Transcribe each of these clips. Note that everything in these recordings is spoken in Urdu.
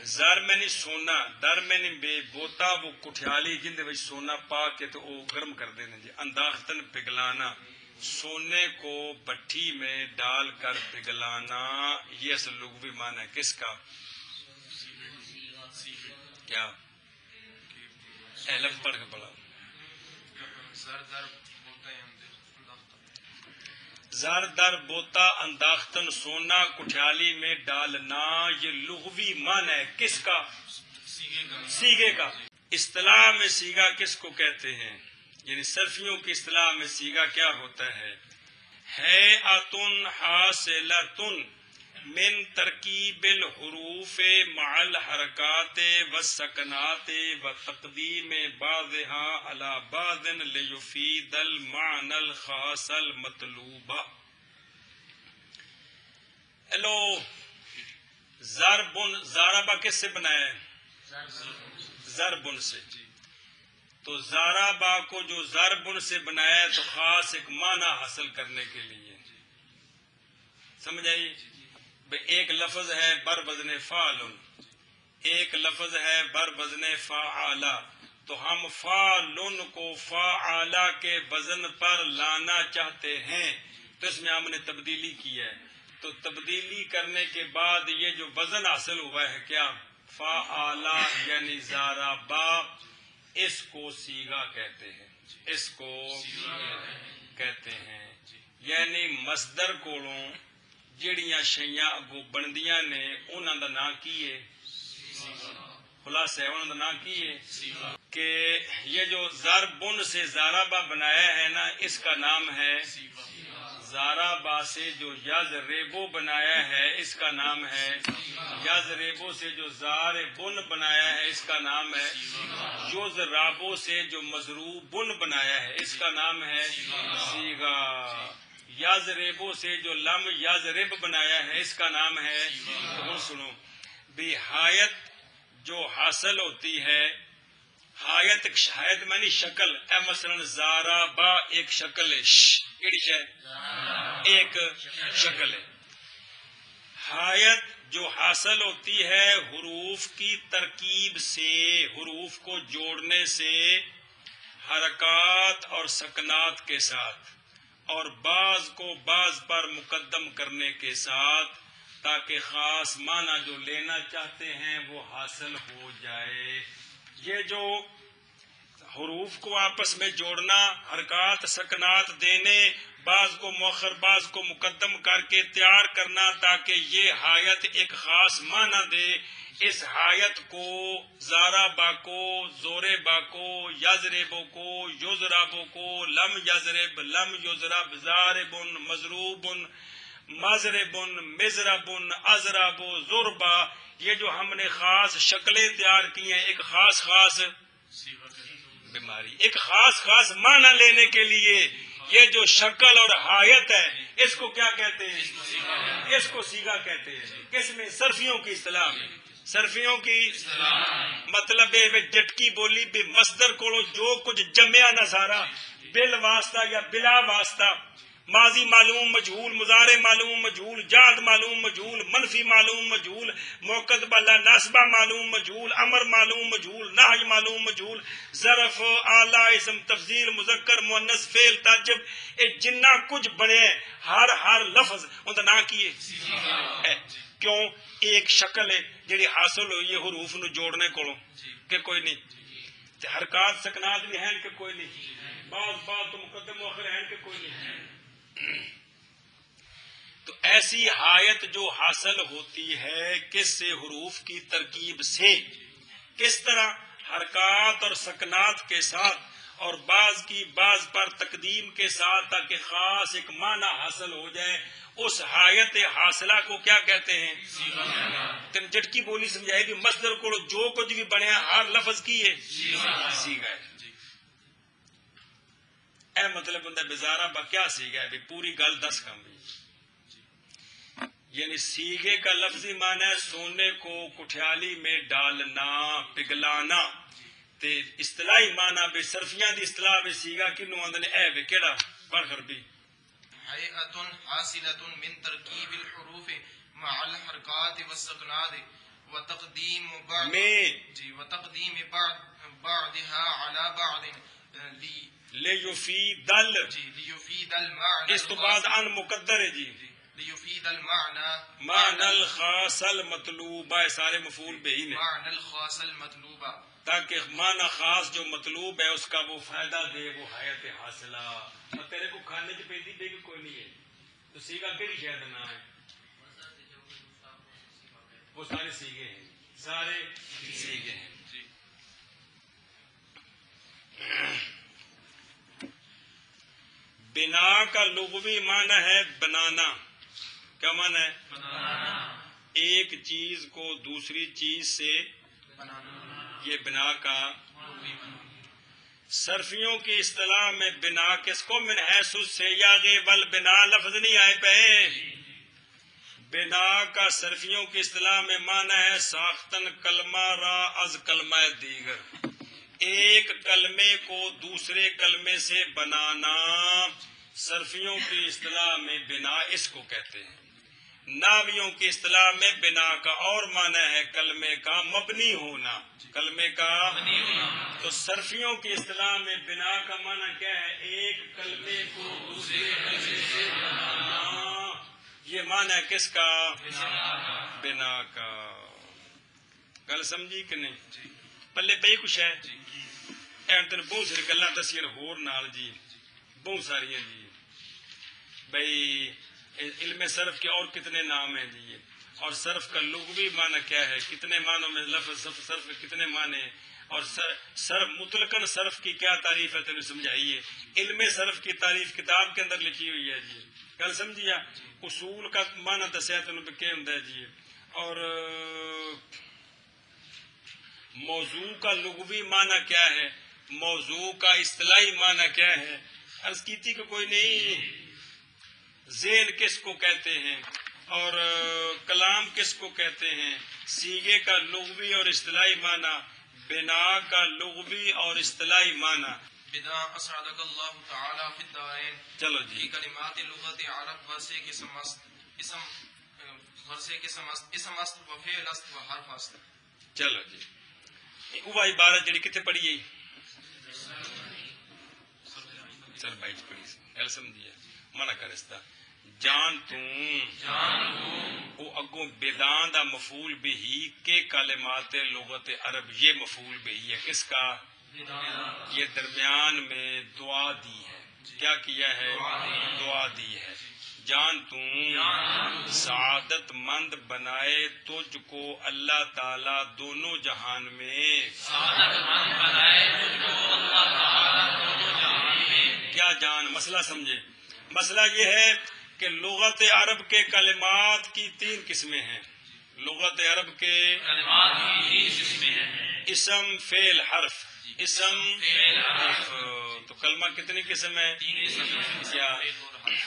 زر میں نہیں سونا در میں نہیں بے بوتا وہ کٹھیالی جن وچ سونا پا کے تو وہ گرم کر دینا جی انداختن پگلانا سونے کو بھٹی میں ڈال کر پگلانا یہ اصل لغوی معنی ہے کس کا کیا لفظ پڑھ کے پڑھا زر در بوتا انداختن سونا کٹھیالی میں ڈالنا یہ لغوی معنی ہے کس کا سیگے کا اصطلاح میں سیگا کس کو کہتے ہیں یعنی صرفیوں کی اصطلاح میں سیگا کیا ہوتا ہے ہیئتن حاصلتن من ترکیب الحروف مع الحرکات والسکنات وتقدیم بعضها على بعض لیفید المعنى الخاص المطلوب ہیلو ضربن ضربہ کس سے بنایا ہے ضربن سے تو ضربہ کو جو ضربن سے بنایا ہے تو خاص ایک معنی حاصل کرنے کے لیے سمجھ آئی ایک لفظ ہے بر وزن فعل ایک لفظ ہے بر وزن فعالا تو ہم فعلن کو فعالا کے وزن پر لانا چاہتے ہیں تو اس میں ہم نے تبدیلی کی ہے تو تبدیلی کرنے کے بعد یہ جو وزن حاصل ہوا ہے کیا فعالا یعنی ضربا اس کو سیگا کہتے ہیں اس کو کہتے ہیں یعنی مصدر کولوں جڑیاں شیاں اگوں بندیاں نے انہاں دا نام کی ہے خلاصہ ہے انہاں دا نام کی ہے کہ یہ جو ضربن سے ضربہ بنایا ہے نا اس کا نام ہے ضربہ سے جو یضربو بنایا ہے اس کا نام ہے یضربو سے جو ضاربن بنایا ہے اس کا نام ہے یضربو سے جو مضروبن بنایا ہے اس کا نام ہے سیغا یضربو سے جو لم یضرب بنایا ہے اس کا نام ہے تو سنو بھی حایت جو حاصل ہوتی ہے حایت شاید معنی شکل اے مثلا ضربا ایک شکل ہے کیڑی ہے ایک شکل ہے حایت جو حاصل ہوتی ہے حروف کی ترکیب سے حروف کو جوڑنے سے حرکات اور سکنات کے ساتھ اور بعض کو بعض پر مقدم کرنے کے ساتھ تاکہ خاص معنی جو لینا چاہتے ہیں وہ حاصل ہو جائے یہ جو حروف کو آپس میں جوڑنا حرکات سکنات دینے بعض کو مؤخر بعض کو مقدم کر کے تیار کرنا تاکہ یہ حایت ایک خاص معنی دے اس حایت کو ضربا کو ضربا کو یضربو کو یضربو کو لم یضرب لم یضرب ضاربن مضروبن مضربن مضربن اضرب ضربا یہ جو ہم نے خاص شکلیں تیار کی ہیں ایک خاص بیماری ایک خاص معنی لینے کے لیے یہ جو شکل اور حایت ہے اس کو کیا کہتے ہیں اس کو سیگا کہتے ہیں کس میں صرفیوں کی اصطلاح میں صرفیوں کی مطلب ہے جٹکی بولی بھی مصدر کو جو کچھ جمع نہ سارا بل واسطہ یا بلا واسطہ ماضی معلوم مجہول مضارع معلوم مجہول جاد معلوم مجہول منفی معلوم مجہول موقد بلا ناسبہ معلوم مجہول امر معلوم مجہول نہی معلوم مجہول ظرف اعلی اسم تفضیل مذکر مؤنث فعل تعجب اے جنہ کچھ بنے ہر لفظ اوندا نام کی ہے کیوں ایک شکل ہے جڑی حاصل ہوئی ہے حروف نو جوڑنے کولوں کہ کوئی نہیں حرکات سکنات بھی ہیں کہ کوئی نہیں بعض تو مقدم مؤخر ہیں کہ کوئی نہیں ایسی حایت جو حاصل ہوتی ہے کس سے حروف کی ترکیب سے کس طرح حرکات اور سکنات کے ساتھ اور بعض کی بعض پر تقدیم کے ساتھ تاکہ خاص ایک معنی حاصل ہو جائے اس حایت حاصلہ کو کیا کہتے ہیں تم جٹکی بولی سمجھائے بھی مصدر کو جو کچھ بھی بنے ہر لفظ کی ہے سیگا ہے اے مطلب بندہ بزارہ با کیا سیگا ہے پوری گل دس کم بھی یعنی سیگے کا لفظی معنی ہے سونے کو کٹھیالی میں ڈالنا پگلانا تے اصطلاحی معنی بے صرفیاں دی اصطلاح بے سیگا کنو اندنے اے بے کیڑا پڑھ کر بھی حیئۃ حاصلۃ من ترکیب الحروف مع الحرکات والسکنات وتقدیم بعض میں جی وتقدیم بعضها على بعض لیفید ال جی لیفید المعنى اس تو بعد ان مقدر ہے جی لیفید المعنى معنی الخاص المطلوب ہے سارے مفعول بہ ہی نے معنى الخاص المطلوب تاکہ معنی خاص جو مطلوب ہے اس کا وہ فائدہ دے وہ حیات حاصلہ اور تیرے کو کھانے کی پیدی بے بھی کوئی نہیں ہے تو سیگا کہڑی شاید نہ ہے وہ سارے سیگے ہیں سارے سیگے ہیں بنا کا لغوی معنی ہے بنانا کیا معنی ہے بنانا ایک چیز کو دوسری چیز سے بنانا یہ بنا کا صرفیوں کی اصطلاح میں بنا کس کو من حیث سے یا غیبل بنا لفظ نہیں آئے پہ بنا کا صرفیوں کی اصطلاح میں معنی ہے ساختن کلمہ را از کلمہ دیگر ایک کلمے کو دوسرے کلمے سے بنانا صرفیوں کی اصطلاح میں بنا اس کو کہتے ہیں ناویوں کی اصطلاح میں بنا کا اور معنی ہے کلمے کا مبنی ہونا کلمے کا مبنی ہونا تو صرفیوں کی اصطلاح میں بنا کا معنی کیا ہے ایک کلمے کو دوسرے کلمے سے بنانا یہ معنی ہے کس کا بنا کا گل سمجھی کہ نہیں پلے پہ کچھ ہے تین بہت ساری گلا دسیا ہور نال جی بہت ساری جی بھائی علم صرف کے اور کتنے نام ہیں جی اور صرف کا لغوی معنی کیا ہے کتنے معنوں میں لفظ صرف کے کتنے معنی اور صرف مطلقاً صرف کی کیا تعریف ہے تمہیں سمجھائیے علم صرف کی تعریف کتاب کے اندر لکھی ہوئی ہے جی گل سمجھیا اصول کا معنی دسیا تمہیں کیا ہوں جی اور موضوع کا لغوی معنی کیا ہے موضوع کا اصطلاحی معنی کیا ہے عرض کیتی کہ کوئی نہیں ذہن کس کو کہتے ہیں اور کلام کس کو کہتے ہیں سیغے کا لغوی اور اصطلاحی معنی بنا کا لغوی اور اصطلاحی معنی بنا اسعدک اللہ تعالی فی الدارین چلو جی کلمات لغت عرب ورثے کے سمست اسم ورثے کے سمست اسم است و فعل است و حرف است چلو جی وہ عبارت جڑی کتے پڑھی ہے سر بھائی پڑھی گل سمجھیے منع کرستا جان وہ اگوں بیدان دا مفعول بہی کے کلمات لغت عرب یہ مفعول بہی ہے کس کا یہ درمیان میں دعا دی ہے کیا کیا ہے دعا دی ہے جان سعادت مند بنائے تجھ کو اللہ تعالی دونوں جہان میں کیا جان مسئلہ سمجھے مسئلہ یہ ہے کہ لغت عرب کے کلمات کی 3 قسمیں ہیں لغت عرب کے کلمات کی 3 قسمیں ہیں اسم فعل حرف اسم حرف تو کلمہ کتنی قسم ہے 3 قسم کیا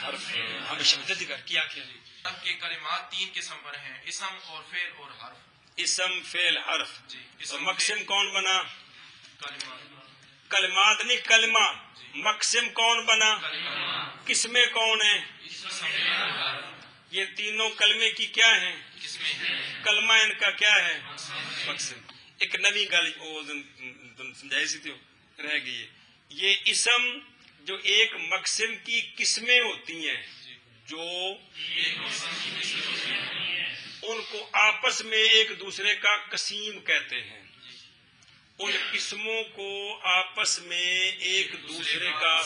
حرف ہم شدت ذکر کیا عرب کے کلمات 3 قسم پر ہیں اسم اور فعل اور حرف اسم فعل حرف تو مقسم کون بنا کلمات نہیں کلمہ مقسم کون بنا قسمیں کون ہیں یہ تینوں کلمے کی کیا ہیں کلمہ ان کا کیا ہے مقسم ایک نئی گل سمجھائی سی تو رہ گئی یہ اسم جو ایک مقسم کی قسمیں ہوتی ہیں جو ان کو آپس میں ایک دوسرے کا قسیم کہتے ہیں ان قسموں کو آپس میں ایک دوسرے کا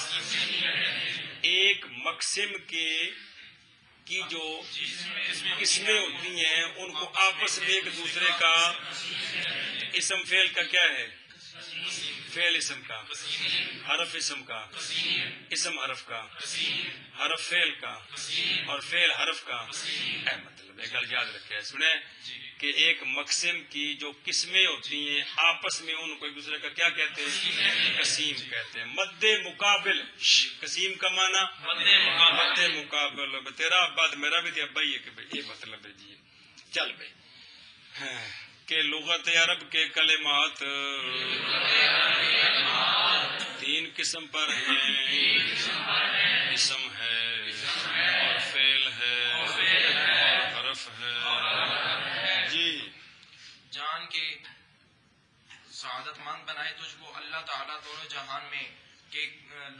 ایک مقسم کی جو قسمیں ہوتی ہیں ان کو آپس میں ایک دوسرے کا اسم فعل کا کیا ہے فعل اسم کا حرف اسم کا اسم حرف کا حرف فعل کا اور فعل حرف کا مطلب ایک گل یاد رکھے سنیں کہ ایک مقسم کی جو قسمیں ہوتی ہیں آپس میں ان کو ایک دوسرے کا کیا کہتے ہیں قسیم کہتے ہیں مد مقابل قسیم کا معنی مد مقابل تیرا ابا میرا بھی ابا ہی ہے کہ بھائی یہ مطلب ہے جی چل بھائی کہ لغت عرب کے کلمات 3 قسم پر ہیں اسم ہے اور فعل ہے اور حرف ہے جی جہان کے سعادت مند بنائے تجھ کو اللہ تعالیٰ دونوں جہان میں کہ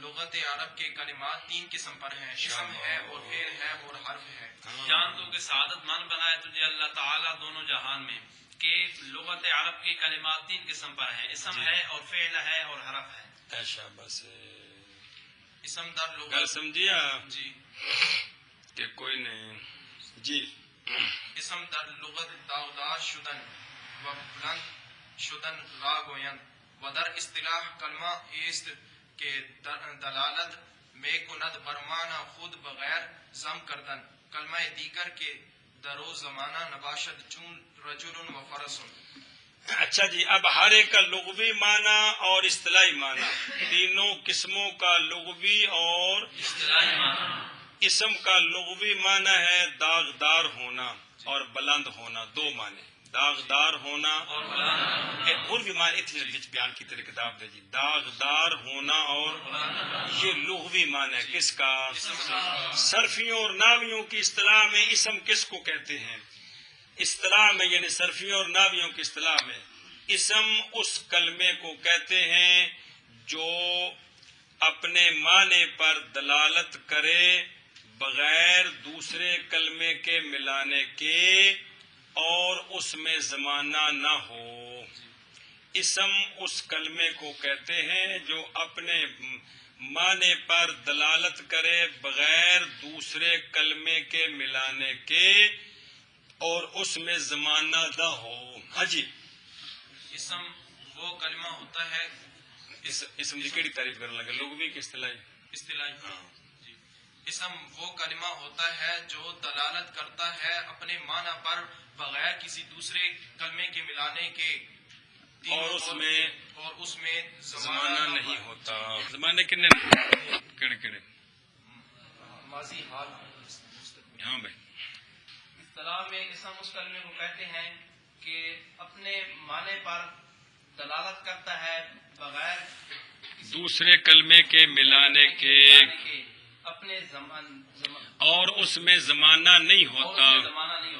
لغت عرب کے کلمات 3 قسم پر ہیں، اسم ہے اور فعل ہے اور حرف ہے۔ جان تو کہ سعادت مند بنائے تجھے اللہ تعالیٰ دونوں جہان میں کہ لغت عرب کے کلمات 3 قسم پر ہیں، اسم ہے اور فعل ہے اور حرف ہے۔ ایسا بس اسم در گل لغت سمجھیا جی کہ کوئی نہیں جی اسم در لغت داغدار شدن و بلند شدن را گویند و در اصطلاح کلمہ ایست کہ دلالت میں کند برمانہ خود بغیر ضم کردن، کلمہ دیگر کے درو زمانہ نباشد چون رجل و فرس۔ اچھا جی، اب ہر ایک کا لغوی معنی اور اصطلاحی معنی، تینوں قسموں کا لغوی اور اصطلاحی معنی۔ اسم کا لغوی معنی ہے داغدار ہونا اور بلند ہونا، 2 معنی، داغدار ہونا اور بلند اور بھی معنی اتنے بیان کی طرح کتاب دے جی، داغدار ہونا اور یہ لغوی معنی ہے کس کا؟ صرفیوں اور ناویوں کی اصطلاح میں اسم کس کو کہتے ہیں؟ اصطلاح میں یعنی صرفیوں اور ناویوں کی اصطلاح میں اسم اس کلمے کو کہتے ہیں جو اپنے معنی پر دلالت کرے بغیر دوسرے کلمے کے ملانے کے اور اس میں زمانہ نہ ہو۔ اسم اس کلمے کو کہتے ہیں جو اپنے معنی پر دلالت کرے بغیر دوسرے کلمے کے ملانے کے اور اس میں زمانہ نہ ہو۔ ہاں جی، اسم وہ کلمہ ہوتا ہے اسم جی کیڑی تعریف کرنے لگے، لغوی کی اصطلاحی؟ اصطلاحی جی۔ اسم وہ کلمہ ہوتا ہے جو دلالت کرتا ہے اپنے معنی پر بغیر کسی دوسرے کلمے کے ملانے کے اور اس میں زمانہ نہیں ہوتا۔ زمانے کنے کیڑے کیڑے؟ ماضی حال ہاں بھائی۔ اصطلاح میں اسم اس کلمے کو کہتے ہیں کہ اپنے معنی پر دلالت کرتا ہے بغیر دوسرے کلمے کے ملانے کے اپنے اور اس میں زمانہ نہیں ہوتا۔ زمانہ نہیں